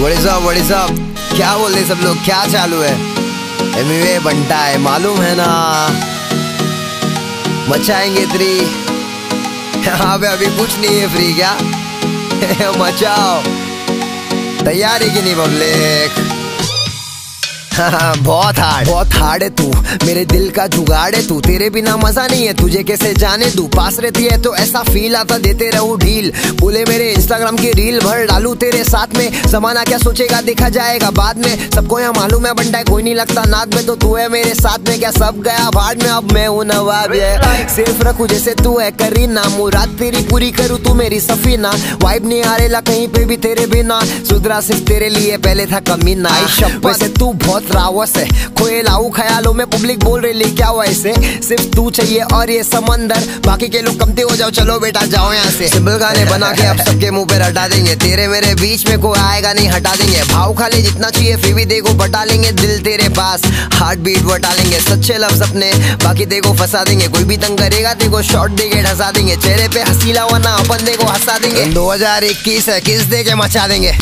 What is up? क्या बोल रहे सब लोग, क्या चालू है? एमवे बनता है, मालूम है ना, मचाएंगे फ्री। यहाँ पे अभी कुछ नहीं है फ्री, क्या मचाओ। तैयार है कि नहीं पब्लिक? बहुत हार्ड है तू, मेरे दिल का जुगाड़ है तू। तेरे बिना मजा नहीं है, तुझे कैसे जाने दूं। पास रहती है तो ऐसा फील आता, देते रहूं ढील। बोले मेरे इंस्टाग्राम की रील भर डालू तेरे साथ में। जमाना क्या सोचेगा देखा जाएगा बाद में। सबको यहाँ मालूम है बंटा है, कोई नहीं लगता नाद में। तो तू है मेरे साथ में, क्या सब गया भाड़ में। अब मैं हूँ नवाब है, सिर्फ रखू जैसे तू है करीना। मुराद तेरी पूरी करूँ, तू मेरी सफीना। वाइब नहीं आ रेला कहीं पे भी तेरे बिना। सुधरा सिर्फ तेरे लिए, पहले था कमीना। वैसे तू बहुत रावस है, खोए लाऊ ख्यालों में। पब्लिक बोल रही क्या हुआ इसे, सिर्फ तू चाहिए और ये समंदर। बाकी के लोग कमते हो जाओ, चलो बेटा जाओ यहाँ से। सिंपल गाने बना के अब सबके मुंह पे रटा देंगे। तेरे मेरे बीच में कोई आएगा नहीं, हटा देंगे। भाव खाली जितना चाहिए फिर भी देखो बटा लेंगे। दिल तेरे पास हार्ट बीट बटा लेंगे। सच्चे लफ्ज अपने बाकी देखो फंसा देंगे। कोई भी तंग करेगा देखो शॉर्ट देके ढसा देंगे। चेहरे पे हंसी लावाना अपन देखो हंसा देंगे। 2021 है, किस दे के मचा देंगे।